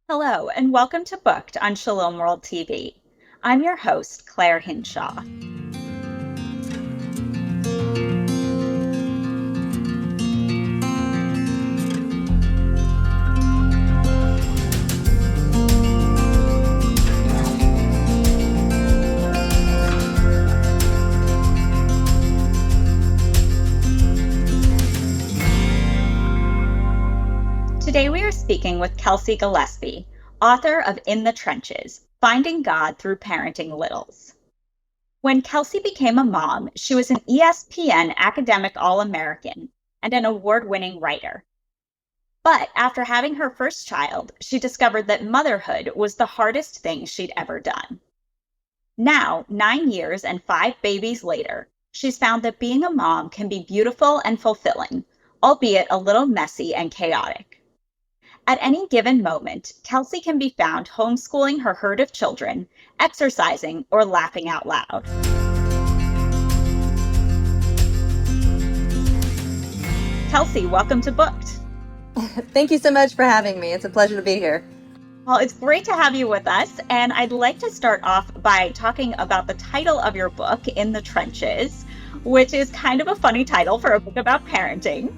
Hello, and welcome to Booked on Shalom World TV. I'm your host, Claire Hinshaw. Today we are speaking with Kelsey Gillespy, author of In the Trenches, Finding God Through Parenting Littles. When Kelsey became a mom, she was an ESPN Academic All-American and an award-winning writer. But after having her first child, she discovered that motherhood was the hardest thing she'd ever done. Now, 9 years and 5 babies later, she's found that being a mom can be beautiful and fulfilling, albeit a little messy and chaotic. At any given moment, Kelsey can be found homeschooling her herd of children, exercising, or laughing out loud. Kelsey, welcome to Booked. Thank you so much for having me. It's a pleasure to be here. Well, it's great to have you with us, and I'd like to start off by talking about the title of your book, In the Trenches, which is kind of a funny title for a book about parenting.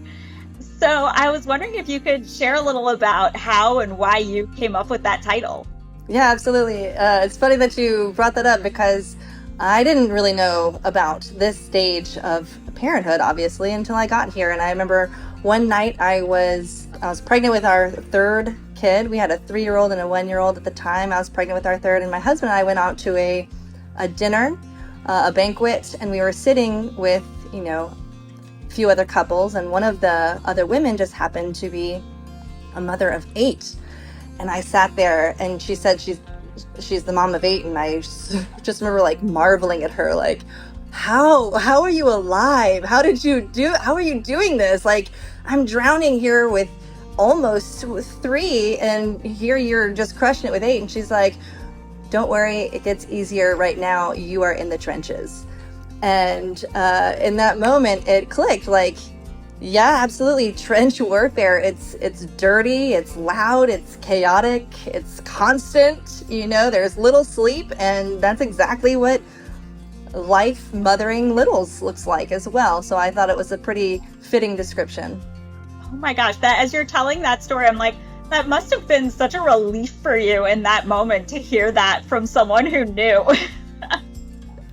So I was wondering if you could share a little about how and why you came up with that title. Yeah, absolutely. It's funny that you brought that up because I didn't really know about this stage of parenthood, obviously, until I got here. And I remember one night I was pregnant with our third kid. We had a 3-year-old and a 1-year-old at the time. I was pregnant with our third, and my husband and I went out to a dinner, a banquet, and we were sitting with, few other couples, and one of the other women just happened to be a mother of 8. And I sat there, and she said she's the mom of 8, and I just remember marveling at her, how are you alive? How are you doing this? I'm drowning here with almost 3, and here you're just crushing it with 8. And she's like, don't worry, it gets easier right now. You are in the trenches. And in that moment, it clicked. Yeah, absolutely. Trench warfare. It's dirty. It's loud. It's chaotic. It's constant. There's little sleep, and that's exactly what life mothering littles looks like as well. So I thought it was a pretty fitting description. Oh my gosh! As you're telling that story, I'm like, that must have been such a relief for you in that moment to hear that from someone who knew.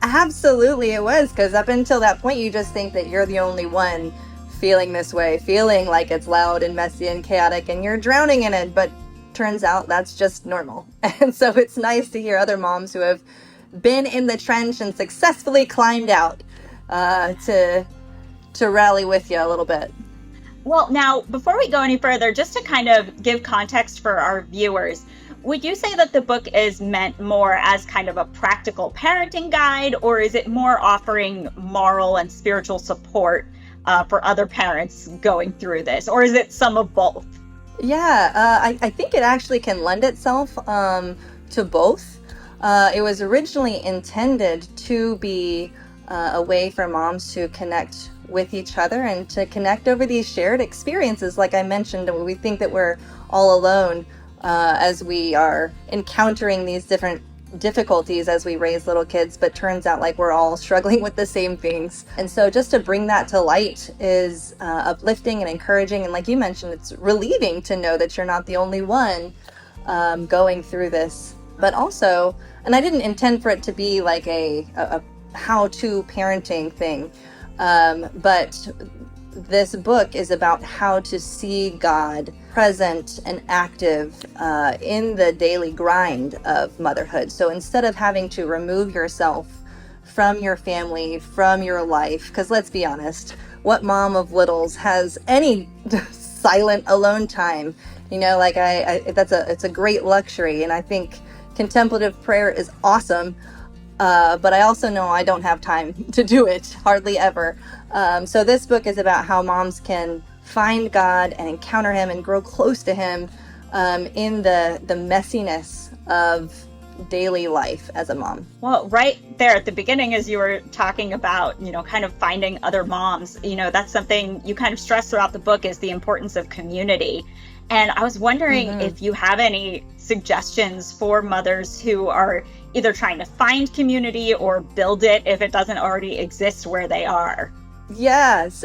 Absolutely, it was, because up until that point, you just think that you're the only one feeling this way, feeling like it's loud and messy and chaotic, and you're drowning in it. But turns out that's just normal. And so it's nice to hear other moms who have been in the trench and successfully climbed out to rally with you a little bit. Well, now, before we go any further, just to kind of give context for our viewers, would you say that the book is meant more as kind of a practical parenting guide, or is it more offering moral and spiritual support for other parents going through this, or is it some of both? Yeah, I think it actually can lend itself to both. It was originally intended to be a way for moms to connect with each other and to connect over these shared experiences. Like I mentioned, we think that we're all alone as we are encountering these different difficulties as we raise little kids, but turns out we're all struggling with the same things. And so just to bring that to light is uplifting and encouraging. And like you mentioned, it's relieving to know that you're not the only one going through this. But also, and I didn't intend for it to be like a how-to parenting thing, but this book is about how to see God present and active in the daily grind of motherhood. So instead of having to remove yourself from your family, from your life, because let's be honest, what mom of littles has any silent alone time? It's a great luxury, and I think contemplative prayer is awesome. But I also know I don't have time to do it, hardly ever. So this book is about how moms can find God and encounter Him and grow close to Him in the messiness of daily life as a mom. Well, right there at the beginning, as you were talking about, kind of finding other moms, that's something you kind of stress throughout the book, is the importance of community. And I was wondering Mm-hmm. if you have any suggestions for mothers who are either trying to find community or build it if it doesn't already exist where they are. Yes.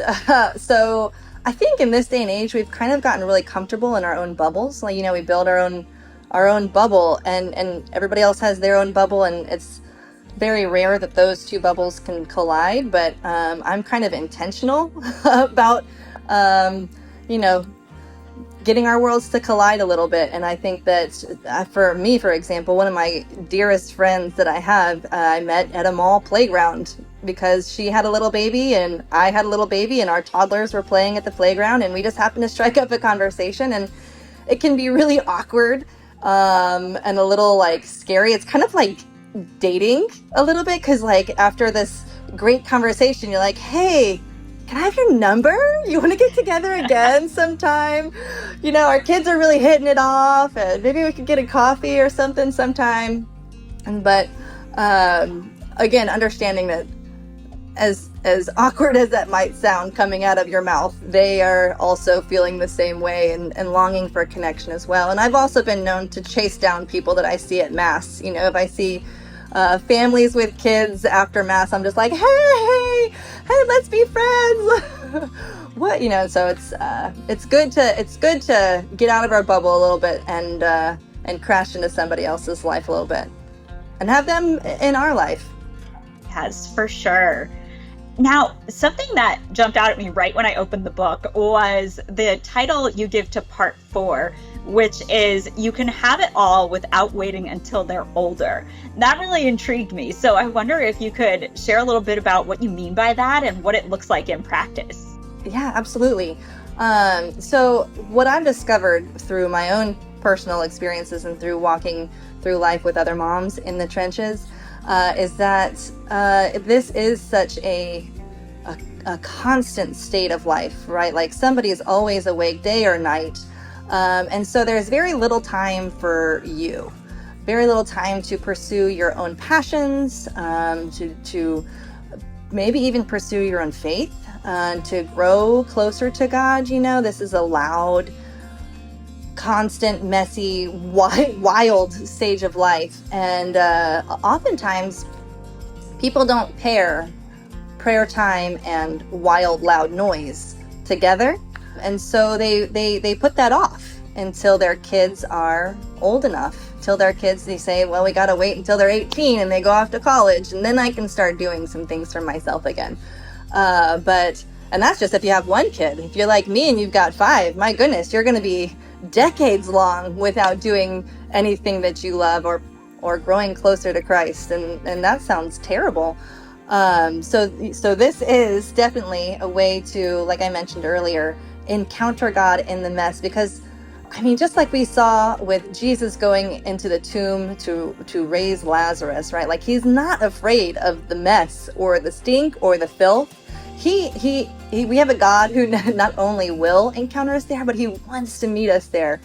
So I think in this day and age, we've kind of gotten really comfortable in our own bubbles. Like, we build our own bubble, and everybody else has their own bubble, and it's very rare that those two bubbles can collide. But I'm kind of intentional about, you know, getting our worlds to collide a little bit. And I think that for me, for example, one of my dearest friends that I have, I met at a mall playground because she had a little baby and I had a little baby, and our toddlers were playing at the playground, and we just happened to strike up a conversation, and it can be really awkward and a little like scary. It's kind of like dating a little bit, because like after this great conversation, you're like, hey, can I have your number? You want to get together again sometime? Our kids are really hitting it off, and maybe we could get a coffee or something sometime. But again, understanding that as awkward as that might sound coming out of your mouth, they are also feeling the same way and longing for a connection as well. And I've also been known to chase down people that I see at Mass. If I see families with kids after Mass, I'm just like, hey, let's be friends. What, so it's good to get out of our bubble a little bit and crash into somebody else's life a little bit and have them in our life. Yes, for sure. Now, something that jumped out at me right when I opened the book was the title you give to part 4, which is "You Can Have It All Without Waiting Until They're Older." That really intrigued me. So I wonder if you could share a little bit about what you mean by that and what it looks like in practice. Yeah, absolutely. So what I've discovered through my own personal experiences and through walking through life with other moms in the trenches is that this is such a constant state of life, right? Like somebody is always awake day or night. And so there's very little time for you, very little time to pursue your own passions, to maybe even pursue your own faith, to grow closer to God. This is a loud, constant, messy, wild stage of life. And oftentimes people don't pair prayer time and wild, loud noise together. And so they put that off until their kids are old enough. Till their kids, they say, well, we got to wait until they're 18 and they go off to college, and then I can start doing some things for myself again. And that's just if you have one kid. If you're like me and you've got 5, my goodness, you're going to be decades long without doing anything that you love or growing closer to Christ. And that sounds terrible. So this is definitely a way to, like I mentioned earlier, encounter God in the mess, because just like we saw with Jesus going into the tomb to raise Lazarus, right? Like he's not afraid of the mess or the stink or the filth. We have a God who not only will encounter us there, but he wants to meet us there.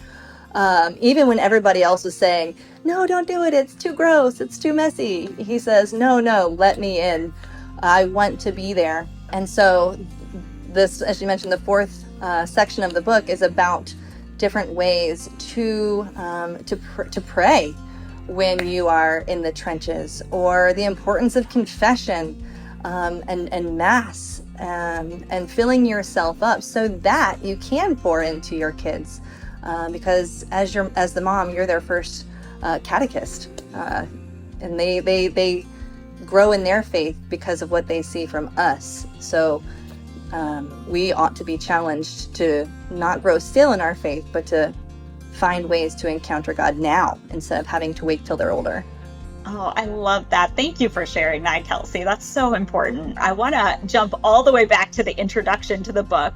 Even when everybody else was saying, no, don't do it. It's too gross. It's too messy. He says, no, let me in. I want to be there. And so this, as you mentioned, the 4th section of the book is about different ways to pray when you are in the trenches, or the importance of confession and Mass and filling yourself up so that you can pour into your kids, because as the mom, you're their first catechist, and they grow in their faith because of what they see from us. So we ought to be challenged to not grow still in our faith, but to find ways to encounter God now instead of having to wait till they're older. Oh, I love that. Thank you for sharing that, Kelsey. That's so important. I want to jump all the way back to the introduction to the book,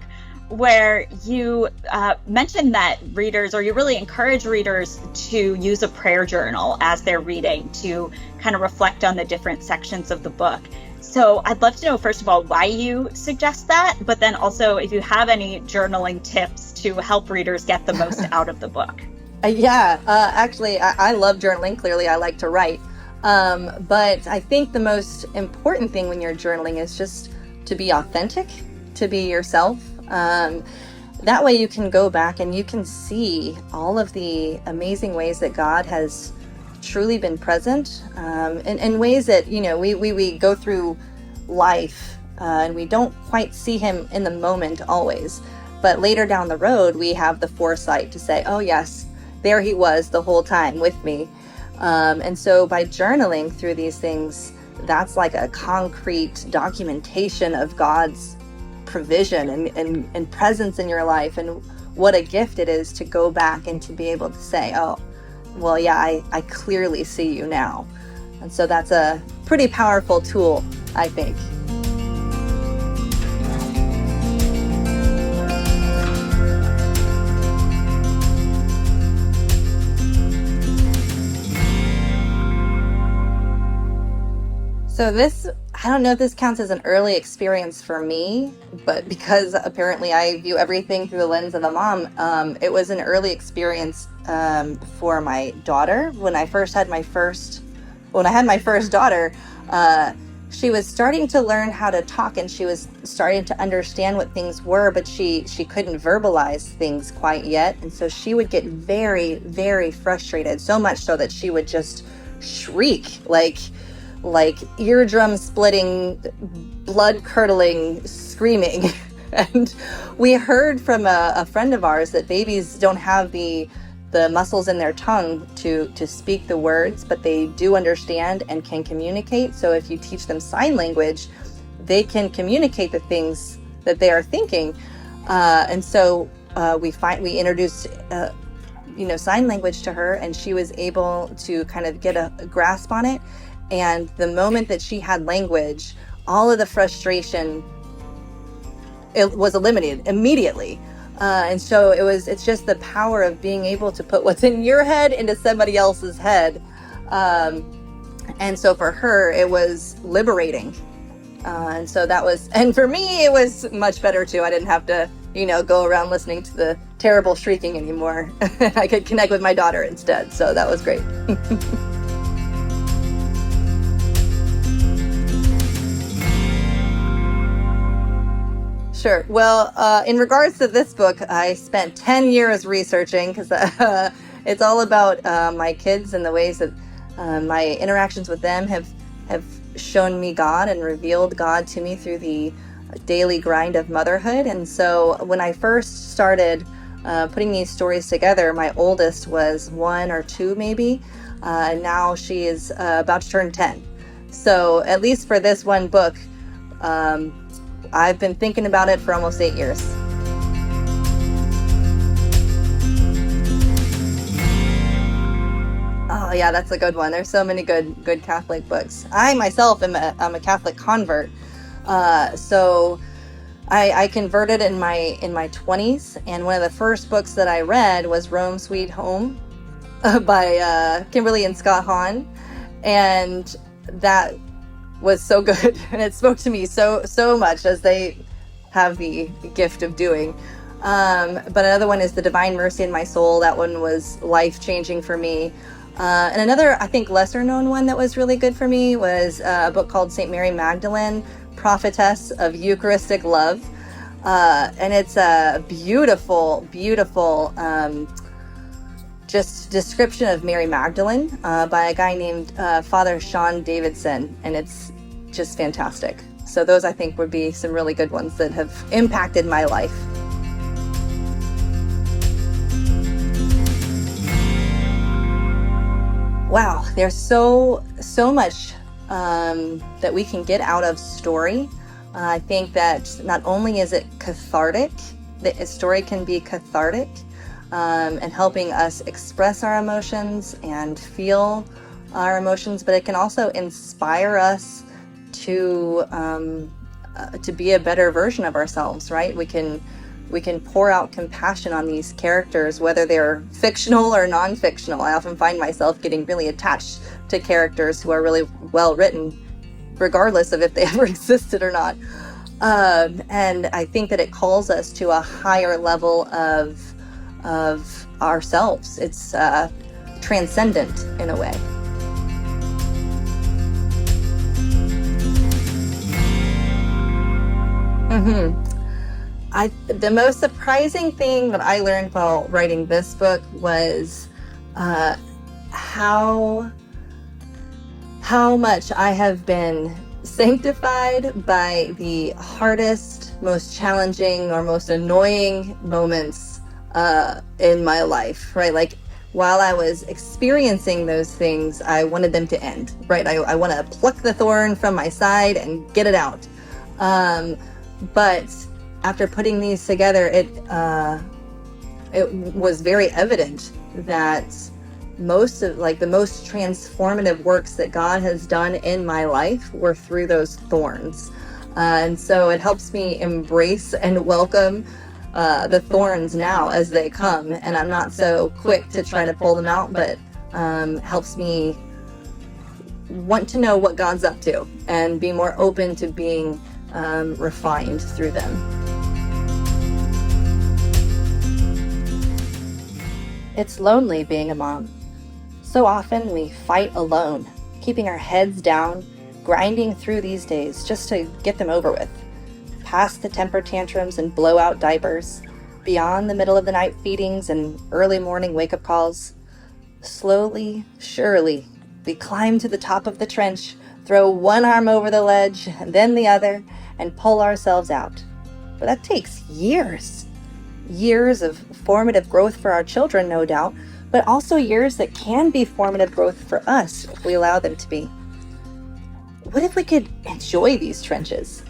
where you mentioned that readers, or you really encourage readers to use a prayer journal as they're reading to kind of reflect on the different sections of the book. So I'd love to know, first of all, why you suggest that, but then also if you have any journaling tips to help readers get the most out of the book. Actually, I love journaling. Clearly, I like to write. But I think the most important thing when you're journaling is just to be authentic, to be yourself. that way you can go back and you can see all of the amazing ways that God has truly been present, in ways that, we go through life and we don't quite see him in the moment always. But later down the road, we have the foresight to say, oh yes, there he was the whole time with me. And so by journaling through these things, that's like a concrete documentation of God's provision and presence in your life. And what a gift it is to go back and to be able to say, oh, well, yeah, I clearly see you now. And so that's a pretty powerful tool, I think. So this, I don't know if this counts as an early experience for me, but because apparently I view everything through the lens of a mom, it was an early experience for my daughter. When I had my first daughter, she was starting to learn how to talk, and she was starting to understand what things were, but she couldn't verbalize things quite yet. And so she would get very, very frustrated, so much so that she would just shriek like eardrum splitting, blood curdling screaming. And we heard from a friend of ours that babies don't have the muscles in their tongue to speak the words, but they do understand and can communicate. So if you teach them sign language, they can communicate the things that they are thinking. And so we introduced sign language to her, and she was able to kind of get a grasp on it. And the moment that she had language, all of the frustration, it was eliminated immediately. And so it's just the power of being able to put what's in your head into somebody else's head. And so for her, it was liberating. And for me, it was much better too. I didn't have to, go around listening to the terrible shrieking anymore. I could connect with my daughter instead. So that was great. Sure. Well, in regards to this book, I spent 10 years researching, because it's all about my kids and the ways that my interactions with them have shown me God and revealed God to me through the daily grind of motherhood. And so when I first started putting these stories together, my oldest was 1 or 2 maybe, and now she is about to turn 10. So at least for this one book, I've been thinking about it for almost 8 years. Oh yeah, that's a good one. There's so many good Catholic books. I myself I'm a Catholic convert. So I converted in my 20s, and one of the first books that I read was Rome Sweet Home by Kimberly and Scott Hahn, and that was so good, and it spoke to me so much, as they have the gift of doing. But another one is The Divine Mercy in My Soul. That one was life-changing for me. And another, I think, lesser-known one that was really good for me was a book called St. Mary Magdalene, Prophetess of Eucharistic Love. And it's a beautiful, beautiful just description of Mary Magdalene by a guy named Father Sean Davidson, and it's just fantastic. So those, I think, would be some really good ones that have impacted my life. Wow, there's so much that we can get out of story. I think that not only is it cathartic, the story can be cathartic, and helping us express our emotions and feel our emotions, but it can also inspire us to be a better version of ourselves, right? We can pour out compassion on these characters, whether they're fictional or non-fictional. I often find myself getting really attached to characters who are really well written, regardless of if they ever existed or not. And I think that it calls us to a higher level of ourselves. It's transcendent in a way. The most surprising thing that I learned while writing this book was how much I have been sanctified by the hardest, most challenging, or most annoying moments in my life, right? Like, while I was experiencing those things, I wanted them to end, right? I want to pluck the thorn from my side and get it out. But after putting these together, it was very evident that the most transformative works that God has done in my life were through those thorns. And so it helps me embrace and welcome the thorns now as they come. And I'm not so quick to try to pull them out, but helps me want to know what God's up to and be more open to being refined through them. It's lonely being a mom. So often we fight alone, keeping our heads down, grinding through these days just to get them over with. Past the temper tantrums and blowout diapers, beyond the middle of the night feedings and early morning wake-up calls. Slowly, surely, we climb to the top of the trench, throw one arm over the ledge, and then the other, and pull ourselves out. But that takes years. Years of formative growth for our children, no doubt, but also years that can be formative growth for us if we allow them to be. What if we could enjoy these trenches?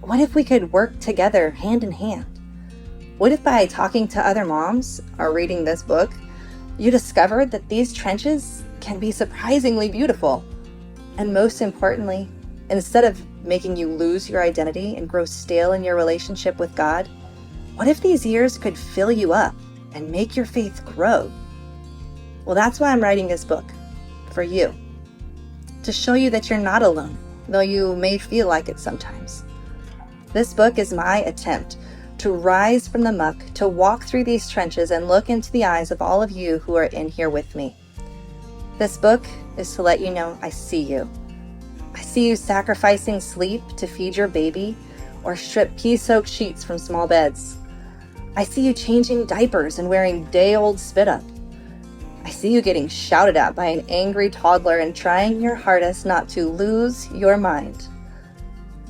What if we could work together hand in hand? What if by talking to other moms or reading this book, you discovered that these trenches can be surprisingly beautiful? And most importantly, instead of making you lose your identity and grow stale in your relationship with God, what if these years could fill you up and make your faith grow? Well, that's why I'm writing this book, for you. To show you that you're not alone, though you may feel like it sometimes. This book is my attempt to rise from the muck, to walk through these trenches and look into the eyes of all of you who are in here with me. This book is to let you know I see you. I see you sacrificing sleep to feed your baby or strip pea-soaked sheets from small beds. I see you changing diapers and wearing day-old spit-up. I see you getting shouted at by an angry toddler and trying your hardest not to lose your mind.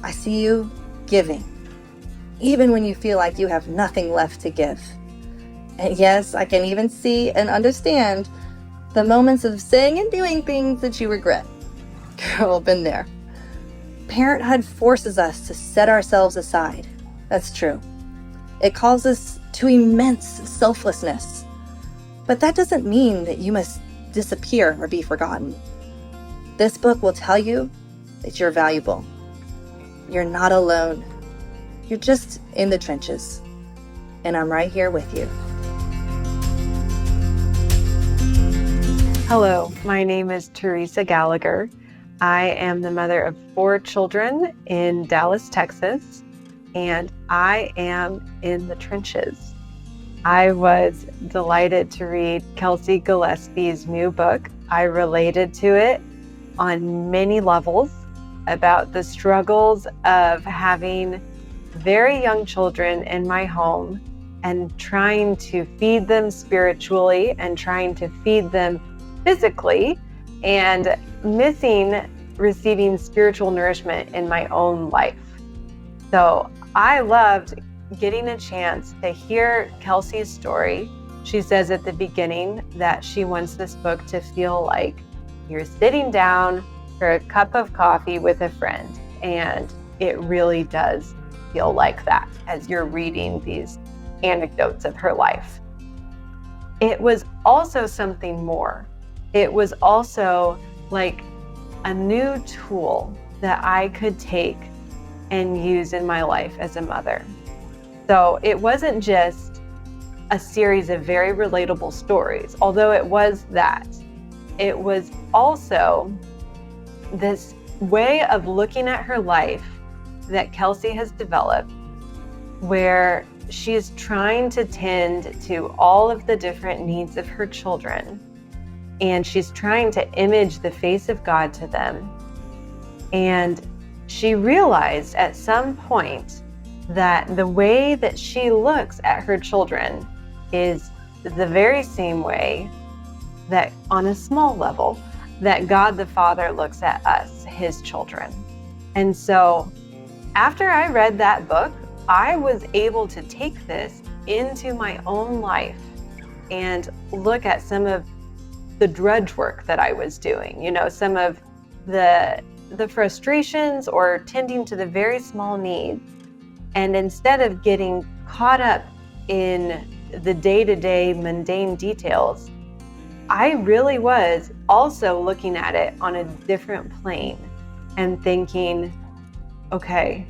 I see you giving, even when you feel like you have nothing left to give. And yes, I can even see and understand the moments of saying and doing things that you regret. Girl, been there. Parenthood forces us to set ourselves aside. That's true. It calls us to immense selflessness. But that doesn't mean that you must disappear or be forgotten. This book will tell you that you're valuable. You're not alone. You're just in the trenches. And I'm right here with you. Hello, my name is Teresa Gallagher. I am the mother of 4 children in Dallas, Texas, and I am in the trenches. I was delighted to read Kelsey Gillespy's new book. I related to it on many levels about the struggles of having very young children in my home and trying to feed them spiritually and trying to feed them physically and missing receiving spiritual nourishment in my own life. So I loved getting a chance to hear Kelsey's story. She says at the beginning that she wants this book to feel like you're sitting down for a cup of coffee with a friend. And it really does feel like that as you're reading these anecdotes of her life. It was also something more. It was also like a new tool that I could take and use in my life as a mother. So it wasn't just a series of very relatable stories, although it was that. It was also this way of looking at her life that Kelsey has developed, where she is trying to tend to all of the different needs of her children, and she's trying to image the face of God to them. And she realized at some point that the way that she looks at her children is the very same way that, on a small level, that God the Father looks at us, his children. And so after I read that book, I was able to take this into my own life and look at some of the drudge work that I was doing, some of the frustrations or tending to the very small needs. And instead of getting caught up in the day-to-day mundane details, I really was also looking at it on a different plane and thinking, okay,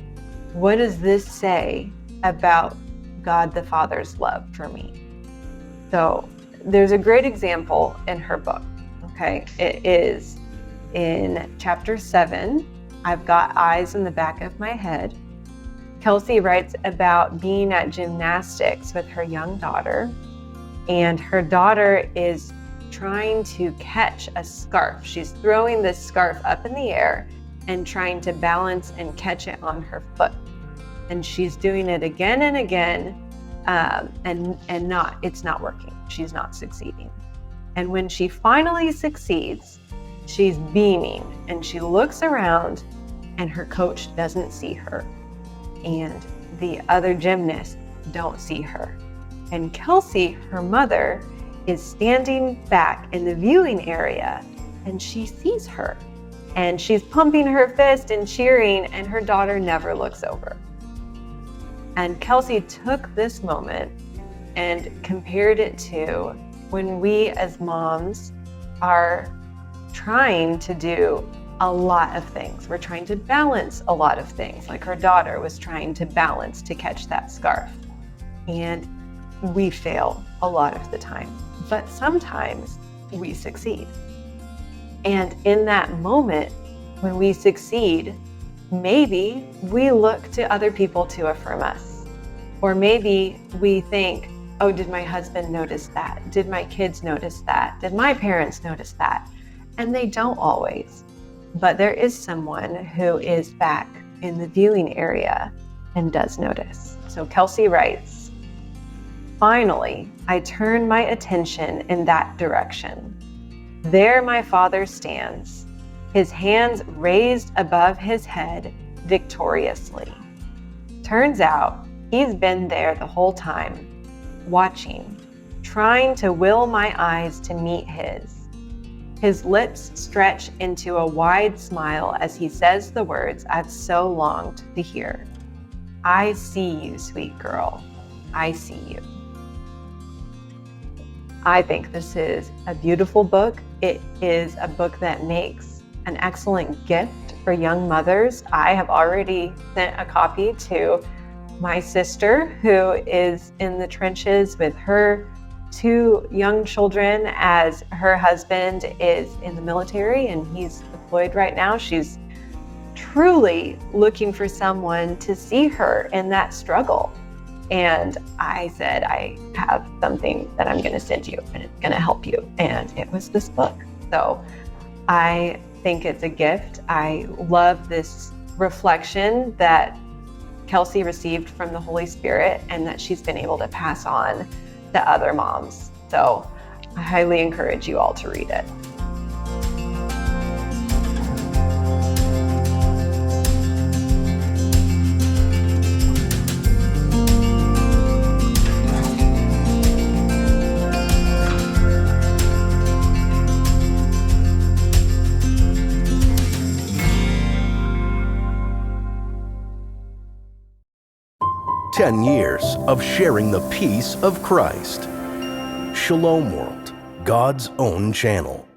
what does this say about God the Father's love for me? So there's a great example in her book, okay? It is in chapter 7, I've got eyes in the back of my head. Kelsey writes about being at gymnastics with her young daughter, and her daughter is trying to catch a scarf. She's throwing this scarf up in the air and trying to balance and catch it on her foot. And she's doing it again and again, and it's not working. She's not succeeding. And when she finally succeeds, she's beaming and she looks around and her coach doesn't see her. And the other gymnasts don't see her. And Kelsey, her mother, is standing back in the viewing area and she sees her. And she's pumping her fist and cheering, and her daughter never looks over. And Kelsey took this moment and compared it to when we as moms are trying to do a lot of things. We're trying to balance a lot of things, like her daughter was trying to balance to catch that scarf. And we fail a lot of the time, but sometimes we succeed. And in that moment, when we succeed, maybe we look to other people to affirm us. Or maybe we think, oh, did my husband notice that? Did my kids notice that? Did my parents notice that? And they don't always. But there is someone who is back in the viewing area and does notice. So Kelsey writes, finally, I turn my attention in that direction. There my Father stands, his hands raised above his head victoriously. Turns out he's been there the whole time, watching, trying to will my eyes to meet his. His lips stretch into a wide smile as he says the words I've so longed to hear. I see you, sweet girl. I see you. I think this is a beautiful book. It is a book that makes an excellent gift for young mothers. I have already sent a copy to my sister who is in the trenches with her 2 young children as her husband is in the military and he's deployed right now. She's truly looking for someone to see her in that struggle. And I said, I have something that I'm going to send you and it's going to help you. And it was this book. So I think it's a gift. I love this reflection that Kelsey received from the Holy Spirit and that she's been able to pass on to other moms. So I highly encourage you all to read it. Ten years of sharing the peace of Christ. Shalom World, God's own channel.